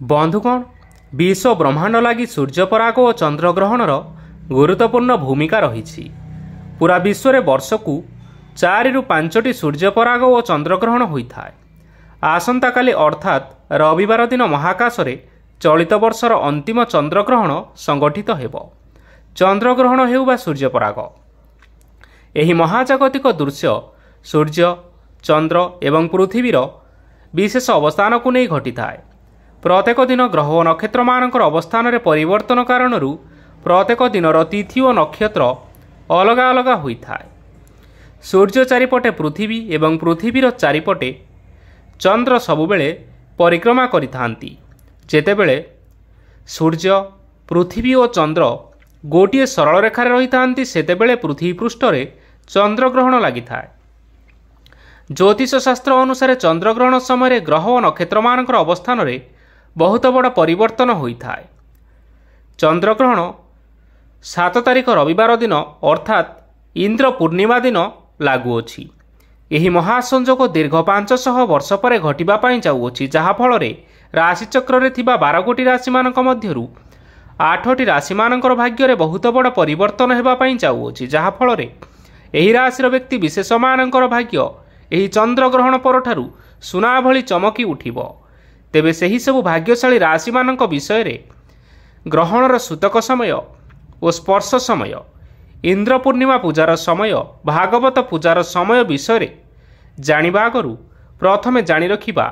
बंधुगण विश्व ब्रह्मांड लगी सूर्यपराग और चंद्रग्रहणर गुरुत्वपूर्ण भूमिका रही। पूरा विश्व में वर्षकु 4 ରୁ 5ଟି सूर्यपराग और चंद्रग्रहण होता है। आसंता काली अर्थात रविवार दिन महाकाश रे चलित वर्षर अंतिम चंद्रग्रहण संगठित हेब। चंद्रग्रहण हेउ बा सूर्यपराग एही महाजागतिक दृश्य सूर्य चंद्र एवं पृथ्वीर विशेष अवस्थान को नहीं घटी थाए। प्रत्येक दिन ग्रह और नक्षत्र मानकर अवस्थान रे परिवर्तन कारण प्रत्येक दिनर तिथि और नक्षत्र अलग अलग होता है। सूर्य चारिपटे पृथ्वी एवं पृथ्वीर चारिपटे चंद्र सबुबेले परिक्रमा करिथांती। जेतेबेले सूर्य पृथ्वी और चंद्र गोटे सरल रेखार रही था सेतेबेले पृथ्वी पृष्ठ रे चंद्रग्रहण लगी थाए। ज्योतिष शास्त्र अनुसार चंद्रग्रहण समय ग्रह और नक्षत्र मानकर अवस्थान रे बहुत बड़ा परिवर्तन होता है। चंद्रग्रहण 7 तारिख रविवार दिन अर्थात इंद्र पूर्णिमा दिन लागू अछि। एही महासंजोग दीर्घ 500 वर्ष पर घटिबापाई जाउछि, जहा फल रे राशिचक्र रे थिबा 12 गोटी राशि मानक मध्यरु 8टी राशि मानकर भाग्य रे बहुत बड़ा परिवर्तन हेबापाई जाउछि, जहा फल रे एही राशिर व्यक्ति विशेष मानकर भाग्य एही चंद्रग्रहण परठारु सुना भली चमकी उठिबो। तेबे सही सबु भाग्यशाली राशि मानक विषय रे ग्रहणर सूतक समय और स्पर्श समय, इंद्र पूर्णिमा पूजार समय, भागवत पूजार समय विषय रे जानिबा आगरु प्रथमे जानि रखिबा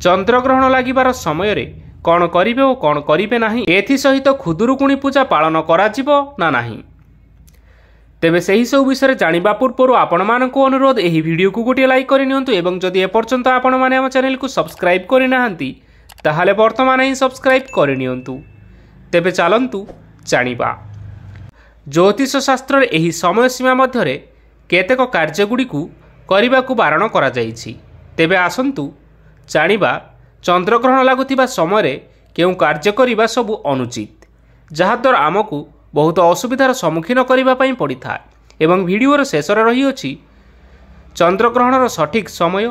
चंद्रग्रहण लागिबार समय रे कौन करिवे और कौन करिवे नाही। एथि सहित खुदुरुकुणी पूजा पालन करा जिवो ना नाही। तेबे सही सब विषय जानिबा पूर्व आपण मानक अनुरोध एही वीडियो को गोटे लाइक करि नियंतु एवं जदि एपर्यंत आपण माने हम चैनल को सब्सक्राइब करि नाहंती ताहाले वर्तमान ही सब्सक्राइब करि नियंतु। तेबे चलंतु जानिबा ज्योतिष शास्त्र रे एही समय सीमा मध्य रे केतेक कार्यगुडी को करिबा को बारण करा जाईछि। तेबे आसंतु जानिबा चंद्रग्रहण लागुथिबा समय रे केउ कार्य करिबा सबु अनुचित, जहा द्वारा आमको बहुत असुविधार सम्मुखीन करने पड़ी था। एवं वीडियोर शेष रही अछि चंद्रग्रहणर सठिक समय,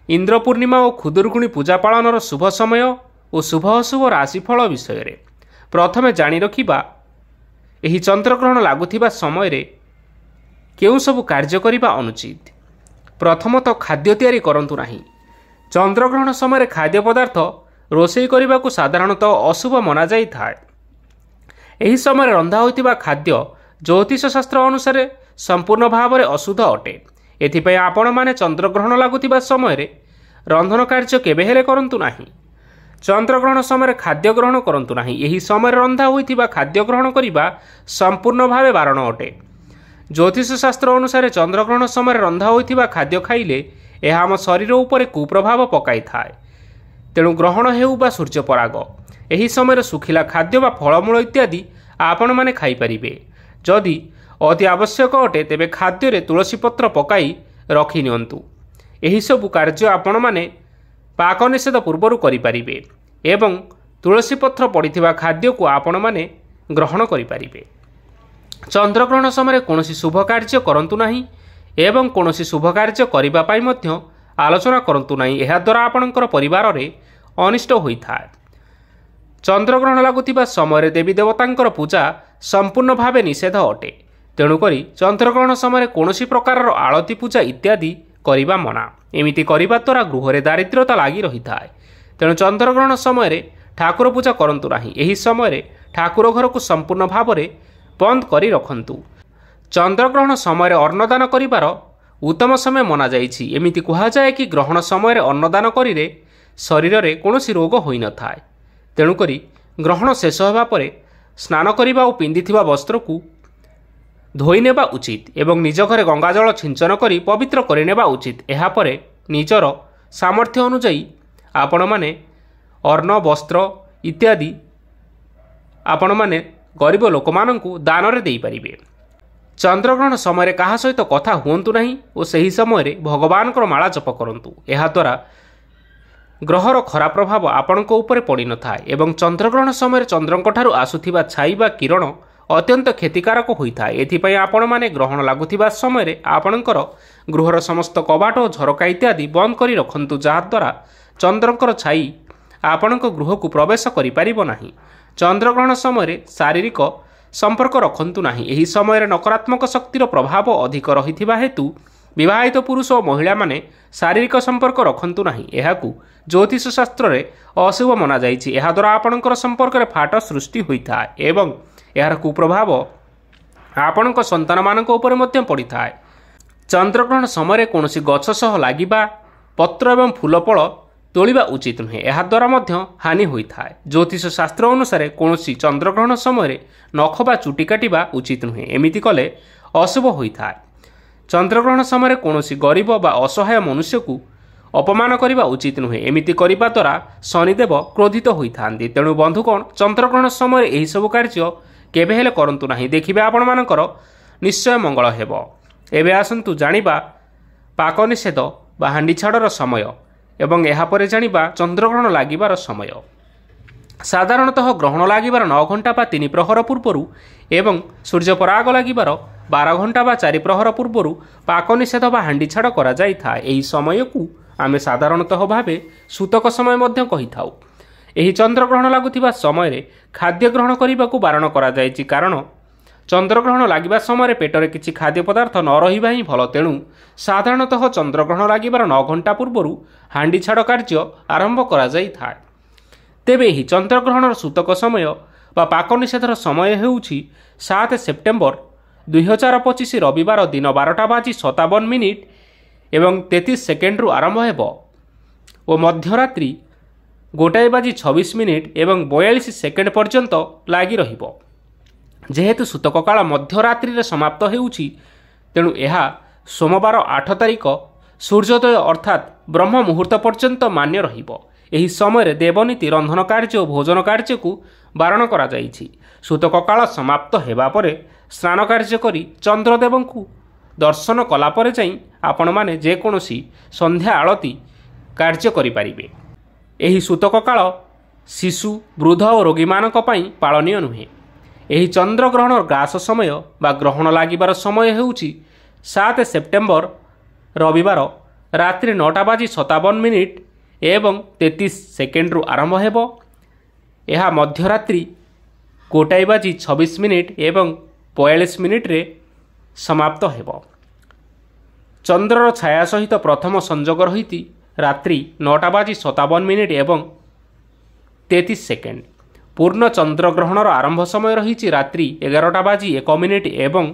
इंद्र पूर्णिमा और खुदुरुकुणी पूजा पालनर शुभ समय और शुभ अशुभ राशिफल विषय रे प्रथमे जानि रखिबा एही चंद्रग्रहण लागुथिबा समय रे केउ सब कार्य करिबा अनुचित। प्रथमतः खाद्य तैयारी करंतु नाही। चंद्रग्रहण समय खाद्य पदार्थ रोषेई करने को साधारणतः अशुभ मना जाई थाए। एही समय रंधा होइतिबा खाद्य ज्योतिष शास्त्र अनुसार संपूर्ण भाव में अशुद्ध अटे। एथिपाई आपण माने चंद्रग्रहण लागुतिबा समय रे रंधन कार्य केबे हेले करंतु नाही। चंद्रग्रहण समय खाद्य ग्रहण करंतु नाही। एही समय रंधा होइतिबा खाद्य ग्रहण करिबा संपूर्ण भावे बारण अटे। ज्योतिष शास्त्र अनुसार चंद्रग्रहण समय रंधा होइतिबा खाद्य खाइले एहा हम शरीर उपरे कुप्रभाव पकाई थाए। तेणु ग्रहण हेउ बा सूर्यपराग एही समय सुखिला खाद्य बा फलमूल इत्यादि आपण माने खाई परिबे। जदि अति आवश्यक अटे तेबे खाद्य रे तुलसी पत्र पकाई रखि नियंतु। एही सब कार्य आपण माने पाक निषेध पूर्वरु करि परिबे एवं तुलसी पत्र पड़िथिबा खाद्य को आपण माने ग्रहण करि परिबे। चंद्रग्रहण समय कोनोसी शुभ कार्य करंतु नाही एवं कोनोसी शुभ कार्य करिबा पाई मध्य आलोचना करंतु नाही। एहा द्वारा आपणकर परिवार रे अनिष्ट होइथाय। चंद्रग्रहण लागुथिबा समय देवी देवतांकर पूजा संपूर्ण भावे निषेध अटे। तेणुकरी चंद्रग्रहण समय कोनोसी प्रकार आळती पूजा इत्यादि करिबा मना। एमिति करिबा द्वारा गृह दारिद्र्यता लागि रही थाए। तेणु चंद्रग्रहण समय ठाकुर पूजा करंतु नाही। एही समय ठाकुर घर को संपूर्ण भाव में बंद करी रखंतु। चंद्रग्रहण समय अन्नदान करिबार उत्तम समय मना जाइछि। एमिति कुहा जाए कि ग्रहण समय अन्नदान करिले शरीर रे कोनोसी रोग होई न थाए। तेणुकरी ग्रहण शेष होगा पर स्नान करने और पिंधिथिबा वस्त्र को धोई नेबा उचित एवं निज घरे गंगाजल छिंचन करी पवित्र करिनेबा उचित। एहा परे निजर सामर्थ्य अनुजाई आपण माने अन्न वस्त्र इत्यादि आपण माने गरीब लोक माननकु दान रे देई परिबे। चंद्रग्रहण समय कहा सहित कथा हुअंतु नहीं और सही समय भगवान माला जप करंतु। एहा द्वारा ग्रहर खराब प्रभाव आपणक ऊपर पड़ न था एवं चंद्रग्रहण समय चंद्रंक ठारू आसुथिबा छाई बा किरण अत्यंत क्षतिकारक होता है। एथिपाई आपण माने ग्रहण लागुथिबा समय आपणकर गृहर समस्त कबाट और झरका इत्यादि बंद करी रखंतु, जहा द्वारा चंद्रंकर छाई ଆପଣଙ୍କ ଗୃହକୁ ପ୍ରବେଶ କରିପାରିବ ନାହିଁ। ଚନ୍ଦ୍ରଗ୍ରହଣ ସମୟରେ ଶାରୀରିକ ସମ୍ପର୍କ ରଖନ୍ତୁ ନାହିଁ। ଏହି ସମୟରେ ନକାରାତ୍ମକ ଶକ୍ତିର ପ୍ରଭାବ ଅଧିକ ରହିଥିବା ହେତୁ ବିବାହିତ ପୁରୁଷ ଓ ମହିଳାମାନେ ଶାରୀରିକ ସମ୍ପର୍କ ରଖନ୍ତୁ ନାହିଁ। ଏହାକୁ ଜ୍ୟୋତିଷ ଶାସ୍ତ୍ରରେ ଅଶୁଭ ମନାଯାଇଛି। ଏହାଦ୍ୱାରା ଆପଣଙ୍କର ସମ୍ପର୍କରେ ଫାଟ ସୃଷ୍ଟି ହୋଇଥାଏ ଏବଂ ଏହାର କୁପ୍ରଭାବ ଆପଣଙ୍କ ସନ୍ତାନମାନଙ୍କ ଉପରେ ମଧ୍ୟ ପଡ଼ିଥାଏ। ଚନ୍ଦ୍ରଗ୍ରହଣ ସମୟରେ କୌଣସି ଗଛ ସହ ଲାଗିବା, ପତ୍ର ଏବଂ ଫୁଲ ଫଳ ତୋଳିବା ଉଚିତ ନୁହେଁ। ଏହାଦ୍ୱାରା ମଧ୍ୟ ହାନି ହୋଇଥାଏ। ଜ୍ୟୋତିଷ ଶାସ୍ତ୍ର ଅନୁସାରେ କୌଣସି ଚନ୍ଦ୍ରଗ୍ରହଣ ସମୟରେ ନଖ ବା ଚୁଟି କାଟିବା ଉଚିତ ନୁହେଁ। ଏମିତି କଲେ ଅଶୁଭ ହୋଇଥାଏ। ଚନ୍ଦ୍ରଗ୍ରହଣ ସମୟରେ କୌଣସି ଗରିବ ବା ଅସହାୟ ମନୁଷ୍ୟକୁ ଅପମାନ କରିବା ଉଚିତ ନୁହେଁ। ଏମିତି କରିବା ଦ୍ୱାରା ଶନିଦେବ କ୍ରୋଧିତ ହୋଇଥାନ୍ତି। ତେଣୁ ବନ୍ଧୁଗଣ, ଚନ୍ଦ୍ରଗ୍ରହଣ ସମୟରେ ଏହିସବୁ କାର୍ଯ୍ୟ କେବେ ହେଲେ କରନ୍ତୁ ନାହିଁ। ଦେଖିବେ ଆପଣମାନଙ୍କର ନିଶ୍ଚୟ ମଙ୍ଗଳ ହେବ। ଏବେ ଆସନ୍ତୁ ଜାଣିବା ପାକ ନିଷେଧ ବା ହାଣ୍ଡି ଛାଡ଼ର ସମୟ ଏବଂ ଏହାପରେ ଜାଣିବା ଚନ୍ଦ୍ରଗ୍ରହଣ ଲାଗିବାର ସମୟ। ସାଧାରଣତଃ ଗ୍ରହଣ ଲାଗିବାର 9 ଘଣ୍ଟା ବା 3 ପ୍ରହର ପୂର୍ବରୁ ଏବଂ ସୂର୍ଯ୍ୟପରାଗ ଲାଗିବାର 12 ଘଣ୍ଟା ବା 4 ପ୍ରହର ପୂର୍ବରୁ ପାକ ନିଷେଧ ବା ହାଣ୍ଡି ଛାଡ଼ କରାଯାଇଥାଏ। ଏହି ସମୟକୁ ଆମେ ସାଧାରଣତଃ ଭାବେ ସୂତକ ସମୟ ମଧ୍ୟ କହିଥାଉ। ଏହି ଚନ୍ଦ୍ରଗ୍ରହଣ ଲାଗୁଥିବା ସମୟରେ ଖାଦ୍ୟ ଗ୍ରହଣ କରିବାକୁ ବାରଣ କରାଯାଇଛି, କାରଣ ଚନ୍ଦ୍ରଗ୍ରହଣ ଲାଗିବା ସମୟରେ ପେଟରେ କିଛି ଖାଦ୍ୟ ପଦାର୍ଥ ନ ରହିବା ହିଁ ଭଲ। ତେଣୁ ସାଧାରଣତଃ ଚନ୍ଦ୍ରଗ୍ରହଣ ଲାଗିବାର 9 ଘଣ୍ଟା ପୂର୍ବରୁ ହାଣ୍ଡି ଛାଡ଼ କାର୍ଯ୍ୟ ଆରମ୍ଭ କରାଯାଇଥାଏ। ତେବେ ଏହି ଚନ୍ଦ୍ରଗ୍ରହଣର ସୂତକ ସମୟ ବା ପାକ ନିଷେଧର ସମୟ ହେଉଛି 7 ସେପ୍ଟେମ୍ବର 2025 ରବିବାର ଦିନ 12:57 ଏବଂ 33 ସେକେଣ୍ଡରୁ ଆରମ୍ଭ ହେବ ଓ ମଧ୍ୟରାତ୍ରି 1:26 ଏବଂ 42 ସେକେଣ୍ଡ ପର୍ଯ୍ୟନ୍ତ ଲାଗି ରହିବ। ଯେହେତୁ ସୂତକ କାଳ ମଧ୍ୟରାତ୍ରିରେ ସମାପ୍ତ ହେଉଛି, ତେଣୁ ଏହା ସୋମବାର 8 ତାରିଖ ସୂର୍ଯ୍ୟୋଦୟ ଅର୍ଥାତ୍ ବ୍ରହ୍ମ ମୁହୂର୍ତ୍ତ ପର୍ଯ୍ୟନ୍ତ ମାନ୍ୟ ରହିବ। ଏହି ସମୟରେ ଦେବନୀତି, ରନ୍ଧନ କାର୍ଯ୍ୟ ଓ ଭୋଜନ କାର୍ଯ୍ୟକୁ ବାରଣ କରାଯାଇଛି। ସୂତକ କାଳ ସମାପ୍ତ ହେବା ପରେ ସ୍ନାନ କାର୍ଯ୍ୟ କରି ଚନ୍ଦ୍ରଦେବଙ୍କୁ ଦର୍ଶନ କଲା ପରେ ଯାଇ ଆପଣମାନେ ଯେକୌଣସି ସନ୍ଧ୍ୟା ଆଳତି କାର୍ଯ୍ୟ କରିପାରିବେ। ଏହି ସୂତକ କାଳ ଶିଶୁ, ବୃଦ୍ଧ ଓ ରୋଗୀମାନଙ୍କ ପାଇଁ ପାଳନୀୟ ନୁହେଁ। ଏହି ଚନ୍ଦ୍ରଗ୍ରହଣର ଗ୍ରାସ ସମୟ ବା ଗ୍ରହଣ ଲାଗିବାର ସମୟ ହେଉଛି 7 ସେପ୍ଟେମ୍ବର ରବିବାର ରାତ୍ରି 9:57 ଏବଂ 33 ସେକେଣ୍ଡରୁ ଆରମ୍ଭ ହେବ। ଏହା ମଧ୍ୟରାତ୍ରି 1:26 ଏବଂ 42 ସମାପ୍ତ ହେବ। ଚନ୍ଦ୍ରର ଛାୟା ସହିତ ପ୍ରଥମ ସଂଯୋଗ ରହିଛି ରାତ୍ରି 9:57 ଏବଂ 33 ସେକେଣ୍ଡ। ପୂର୍ଣ୍ଣ ଚନ୍ଦ୍ରଗ୍ରହଣର ଆରମ୍ଭ ସମୟ ରହିଛି ରାତ୍ରି 11:01 ଏବଂ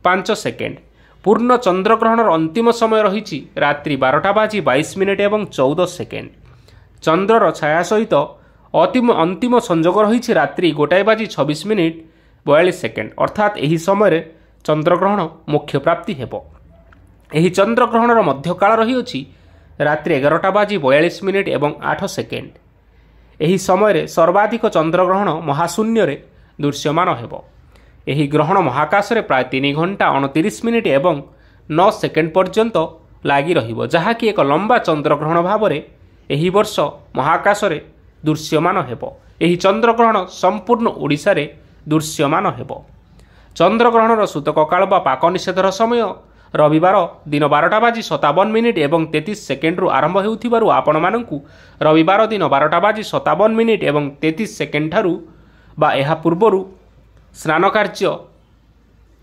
5 ସେକେଣ୍ଡ। ପୂର୍ଣ୍ଣ ଚନ୍ଦ୍ରଗ୍ରହଣର ଅନ୍ତିମ ସମୟ ରହିଛି ରାତ୍ରି 12:22 ଏବଂ 14 ସେକେଣ୍ଡ। ଚନ୍ଦ୍ରର ଛାୟା ସହିତ ଅନ୍ତିମ ସଂଯୋଗ ରହିଛି ରାତ୍ରି 1:26 42 ସେକେଣ୍ଡ, ଅର୍ଥାତ୍ ଏହି ସମୟରେ ଚନ୍ଦ୍ରଗ୍ରହଣ ମୋକ୍ଷ ପ୍ରାପ୍ତି ହେବ। ଏହି ଚନ୍ଦ୍ରଗ୍ରହଣର ମଧ୍ୟକାଳ ରହିଅଛି ରାତ୍ରି 11:42 ଏବଂ 8 ସେକେଣ୍ଡ। ଏହି ସମୟରେ ସର୍ବାଧିକ ଚନ୍ଦ୍ରଗ୍ରହଣ ମହାଶୂନ୍ୟରେ ଦୃଶ୍ୟମାନ ହେବ। ଏହି ଗ୍ରହଣ ମହାକାଶରେ ପ୍ରାୟ 3 ଘଣ୍ଟା 29 ଏବଂ 9 ସେକେଣ୍ଡ ପର୍ଯ୍ୟନ୍ତ ଲାଗି ରହିବ, ଯାହାକି ଏକ ଲମ୍ବା ଚନ୍ଦ୍ରଗ୍ରହଣ ଭାବରେ ଏହି ବର୍ଷ ମହାକାଶରେ ଦୃଶ୍ୟମାନ ହେବ। ଏହି ଚନ୍ଦ୍ରଗ୍ରହଣ ସମ୍ପୂର୍ଣ୍ଣ ଓଡ଼ିଶାରେ ଦୃଶ୍ୟମାନ ହେବ। ଚନ୍ଦ୍ରଗ୍ରହଣର ସୂତକ କାଳ ବା ପାକ ନିଷେଧର ସମୟ ରବିବାର ଦିନ 12:57 ଏବଂ 33 ସେକେଣ୍ଡରୁ ଆରମ୍ଭ ହେଉଥିବାରୁ ଆପଣମାନଙ୍କୁ ରବିବାର ଦିନ 12:57 ଏବଂ 33 ସେକେଣ୍ଡ ଠାରୁ ବା ଏହା ପୂର୍ବରୁ ସ୍ନାନ କାର୍ଯ୍ୟ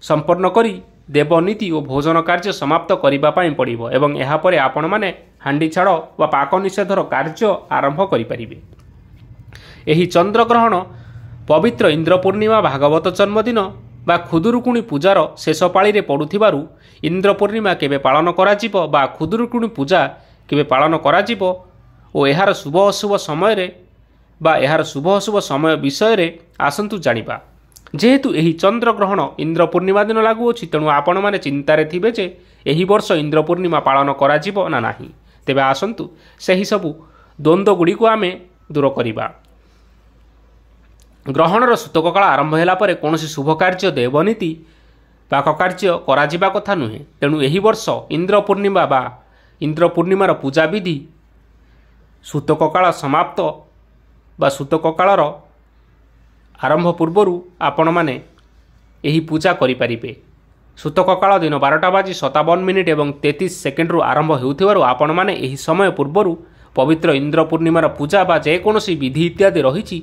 ସମ୍ପନ୍ନ କରି ଦେବନୀତି ଓ ଭୋଜନ କାର୍ଯ୍ୟ ସମାପ୍ତ କରିବା ପାଇଁ ପଡ଼ିବ ଏବଂ ଏହାପରେ ଆପଣମାନେ ହାଣ୍ଡି ଛାଡ଼ ବା ପାକ ନିଷେଧର କାର୍ଯ୍ୟ ଆରମ୍ଭ କରିପାରିବେ। ଏହି ଚନ୍ଦ୍ରଗ୍ରହଣ ପବିତ୍ର ଇନ୍ଦ୍ର ପୂର୍ଣ୍ଣିମା, ଭାଗବତ ଜନ୍ମଦିନ ବା ଖୁଦୁରୁକୁଣୀ ପୂଜାର ଶେଷ ପାଳିରେ ପଡ଼ୁଥିବାରୁ ଇନ୍ଦ୍ର ପୂର୍ଣ୍ଣିମା କେବେ ପାଳନ କରାଯିବ ବା ଖୁଦୁରୁକୁଣୀ ପୂଜା କେବେ ପାଳନ କରାଯିବ ଓ ଏହାର ଶୁଭ ଅଶୁଭ ସମୟରେ ବା ଏହାର ଶୁଭ ଅଶୁଭ ସମୟ ବିଷୟରେ ଆସନ୍ତୁ ଜାଣିବା। ଯେହେତୁ ଏହି ଚନ୍ଦ୍ରଗ୍ରହଣ ଇନ୍ଦ୍ର ପୂର୍ଣ୍ଣିମା ଦିନ ଲାଗୁଅଛି, ତେଣୁ ଆପଣମାନେ ଚିନ୍ତାରେ ଥିବେ ଯେ ଏହି ବର୍ଷ ଇନ୍ଦ୍ର ପୂର୍ଣ୍ଣିମା ପାଳନ କରାଯିବ ନା ନାହିଁ। ତେବେ ଆସନ୍ତୁ ସେହି ସବୁ ଦ୍ୱନ୍ଦ୍ୱଗୁଡ଼ିକୁ ଆମେ ଦୂର କରିବା। ଗ୍ରହଣର ସୂତକ କାଳ ଆରମ୍ଭ ହେଲା ପରେ କୌଣସି ଶୁଭ କାର୍ଯ୍ୟ, ଦେବନୀତି, ପାକ କାର୍ଯ୍ୟ କରାଯିବା କଥା ନୁହେଁ। ତେଣୁ ଏହି ବର୍ଷ ଇନ୍ଦ୍ର ପୂର୍ଣ୍ଣିମା ବା ଇନ୍ଦ୍ର ପୂର୍ଣ୍ଣିମାର ପୂଜାବିଧି ସୂତକ କାଳ ସମାପ୍ତ ବା ସୂତକ କାଳର ଆରମ୍ଭ ପୂର୍ବରୁ ଆପଣମାନେ ଏହି ପୂଜା କରିପାରିବେ। ସୂତକ କାଳ ଦିନ 12:57 ଏବଂ 33 ସେକେଣ୍ଡରୁ ଆରମ୍ଭ ହେଉଥିବାରୁ ଆପଣମାନେ ଏହି ସମୟ ପୂର୍ବରୁ ପବିତ୍ର ଇନ୍ଦ୍ର ପୂର୍ଣ୍ଣିମାର ପୂଜା ବା ଯେକୌଣସି ବିଧି ଇତ୍ୟାଦି ରହିଛି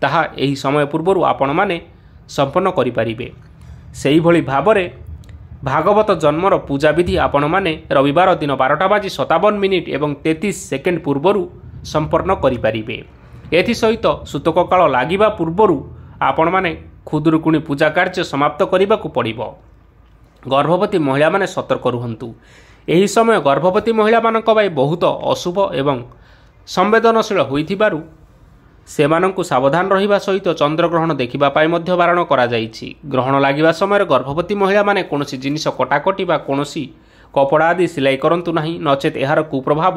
ତାହା ଏହି ସମୟ ପୂର୍ବରୁ ଆପଣମାନେ ସମ୍ପନ୍ନ କରିପାରିବେ। ସେହିଭଳି ଭାବରେ ଭାଗବତ ଜନ୍ମର ପୂଜାବିଧି ଆପଣମାନେ ରବିବାର ଦିନ 12:57 ଏବଂ 33 ସେକେଣ୍ଡ ପୂର୍ବରୁ ସମ୍ପନ୍ନ କରିପାରିବେ। ଏଥିସହିତ ସୂତକ କାଳ ଲାଗିବା ପୂର୍ବରୁ ଆପଣମାନେ ଖୁଦୁରୁକୁଣୀ ପୂଜା କାର୍ଯ୍ୟ ସମାପ୍ତ କରିବାକୁ ପଡ଼ିବ। ଗର୍ଭବତୀ ମହିଳାମାନେ ସତର୍କ ରୁହନ୍ତୁ। ଏହି ସମୟ ଗର୍ଭବତୀ ମହିଳାମାନଙ୍କ ପାଇଁ ବହୁତ ଅଶୁଭ ଏବଂ ସମ୍ବେଦନଶୀଳ ହୋଇଥିବାରୁ ସେମାନଙ୍କୁ ସାବଧାନ ରହିବା ସହିତ ଚନ୍ଦ୍ରଗ୍ରହଣ ଦେଖିବା ପାଇଁ ମଧ୍ୟ ବାରଣ କରାଯାଇଛି। ଗ୍ରହଣ ଲାଗିବା ସମୟରେ ଗର୍ଭବତୀ ମହିଳାମାନେ କୌଣସି ଜିନିଷ କଟାକଟି ବା କୌଣସି କପଡ଼ା ଆଦି ସିଲାଇ କରନ୍ତୁ ନାହିଁ, ନଚେତ୍ ଏହାର କୁପ୍ରଭାବ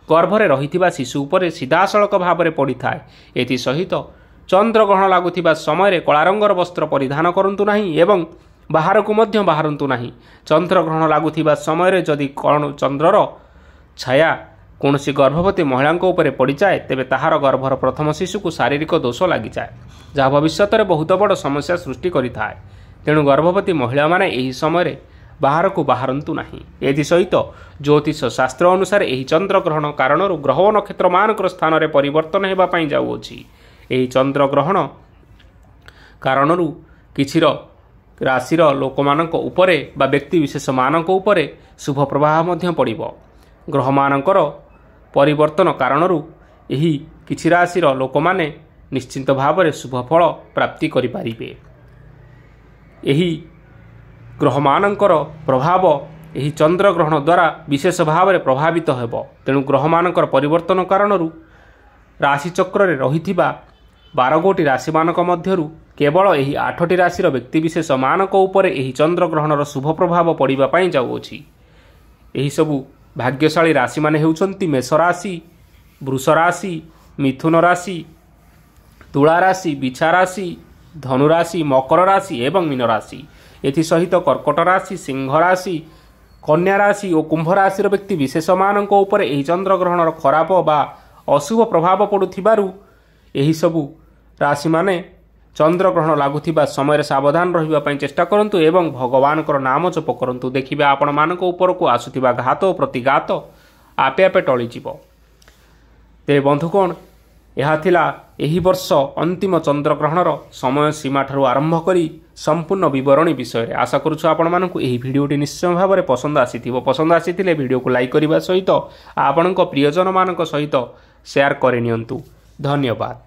ଗର୍ଭରେ ରହିଥିବା ଶିଶୁ ଉପରେ ସିଧାସଳଖ ଭାବରେ ପଡ଼ିଥାଏ। ଏଥିସହିତ ଚନ୍ଦ୍ରଗ୍ରହଣ ଲାଗୁଥିବା ସମୟରେ କଳା ରଙ୍ଗର ବସ୍ତ୍ର ପରିଧାନ କରନ୍ତୁ ନାହିଁ ଏବଂ ବାହାରକୁ ମଧ୍ୟ ବାହାରନ୍ତୁ ନାହିଁ। ଚନ୍ଦ୍ରଗ୍ରହଣ ଲାଗୁଥିବା ସମୟରେ ଯଦି ଚନ୍ଦ୍ରର ଛାୟା କୌଣସି ଗର୍ଭବତୀ ମହିଳାଙ୍କ ଉପରେ ପଡ଼ିଯାଏ ତେବେ ତାହାର ଗର୍ଭର ପ୍ରଥମ ଶିଶୁକୁ ଶାରୀରିକ ଦୋଷ ଲାଗିଯାଏ, ଯାହା ଭବିଷ୍ୟତରେ ବହୁତ ବଡ଼ ସମସ୍ୟା ସୃଷ୍ଟି କରିଥାଏ। ତେଣୁ ଗର୍ଭବତୀ ମହିଳାମାନେ ଏହି ସମୟରେ ବାହାରକୁ ବାହାରନ୍ତୁ ନାହିଁ। ଏଥିସହିତ ଜ୍ୟୋତିଷ ଶାସ୍ତ୍ର ଅନୁସାରେ ଏହି ଚନ୍ଦ୍ରଗ୍ରହଣ କାରଣରୁ ଗ୍ରହ ଓ ନକ୍ଷତ୍ରମାନଙ୍କର ସ୍ଥାନରେ ପରିବର୍ତ୍ତନ ହେବା ପାଇଁ ଯାଉଅଛି। ଏହି ଚନ୍ଦ୍ରଗ୍ରହଣ କାରଣରୁ କିଛିର ରାଶିର ଲୋକମାନଙ୍କ ଉପରେ ବା ବ୍ୟକ୍ତିବିଶେଷମାନଙ୍କ ଉପରେ ଶୁଭ ପ୍ରଭାବ ମଧ୍ୟ ପଡ଼ିବ। ଗ୍ରହମାନଙ୍କର ପରିବର୍ତ୍ତନ କାରଣରୁ ଏହି କିଛି ରାଶିର ଲୋକମାନେ ନିଶ୍ଚିନ୍ତ ଭାବରେ ଶୁଭ ଫଳ ପ୍ରାପ୍ତି କରିପାରିବେ। ଏହି ଗ୍ରହମାନଙ୍କର ପ୍ରଭାବ ଏହି ଚନ୍ଦ୍ରଗ୍ରହଣ ଦ୍ୱାରା ବିଶେଷ ଭାବରେ ପ୍ରଭାବିତ ହେବ। ତେଣୁ ଗ୍ରହମାନଙ୍କର ପରିବର୍ତ୍ତନ କାରଣରୁ ରାଶିଚକ୍ରରେ ରହିଥିବା 12 ଗୋଟି ରାଶିମାନଙ୍କ ମଧ୍ୟରୁ କେବଳ ଏହି 8ଟି ରାଶିର ବ୍ୟକ୍ତିବିଶେଷମାନଙ୍କ ଉପରେ ଏହି ଚନ୍ଦ୍ରଗ୍ରହଣର ଶୁଭ ପ୍ରଭାବ ପଡ଼ିବା ପାଇଁ ଯାଉଅଛି। ଏହିସବୁ ଭାଗ୍ୟଶାଳୀ ରାଶିମାନେ ହେଉଛନ୍ତି ମେଷ ରାଶି, ବୃଷ ରାଶି, ମିଥୁନ ରାଶି, ତୁଳା ରାଶି, ବିଛା ରାଶି, ଧନୁ ରାଶି, ମକର ରାଶି ଏବଂ ମୀନ ରାଶି। ଏଥିସହିତ କର୍କଟ ରାଶି, ସିଂହ ରାଶି, କନ୍ୟା ରାଶି ଓ କୁମ୍ଭ ରାଶିର ବ୍ୟକ୍ତି ବିଶେଷମାନଙ୍କ ଉପରେ ଏହି ଚନ୍ଦ୍ରଗ୍ରହଣର ଖରାପ ବା ଅଶୁଭ ପ୍ରଭାବ ପଡ଼ୁଥିବାରୁ ଏହିସବୁ ରାଶିମାନେ ଚନ୍ଦ୍ରଗ୍ରହଣ ଲାଗୁଥିବା ସମୟରେ ସାବଧାନ ରହିବା ପାଇଁ ଚେଷ୍ଟା କରନ୍ତୁ ଏବଂ ଭଗବାନଙ୍କର ନାମ ଜପ କରନ୍ତୁ। ଦେଖିବେ ଆପଣମାନଙ୍କ ଉପରକୁ ଆସୁଥିବା ଘାତ ଓ ପ୍ରତିଘାତ ଆପେ ଆପେ ଟଳିଯିବ। ତେବେ ବନ୍ଧୁଗଣ, ଏହା ଥିଲା ଏହି ବର୍ଷ ଅନ୍ତିମ ଚନ୍ଦ୍ରଗ୍ରହଣର ସମୟ ସୀମାଠାରୁ ଆରମ୍ଭ କରି ସମ୍ପୂର୍ଣ୍ଣ ବିବରଣୀ ବିଷୟରେ। ଆଶା କରୁଛୁ ଆପଣମାନଙ୍କୁ ଏହି ଭିଡ଼ିଓଟି ନିଶ୍ଚୟ ଭାବରେ ପସନ୍ଦ ଆସିଥିବ। ପସନ୍ଦ ଆସିଥିଲେ ଭିଡ଼ିଓକୁ ଲାଇକ୍ କରିବା ସହିତ ଆପଣଙ୍କ ପ୍ରିୟଜନମାନଙ୍କ ସହିତ ସେୟାର କରିନିଅନ୍ତୁ। ଧନ୍ୟବାଦ।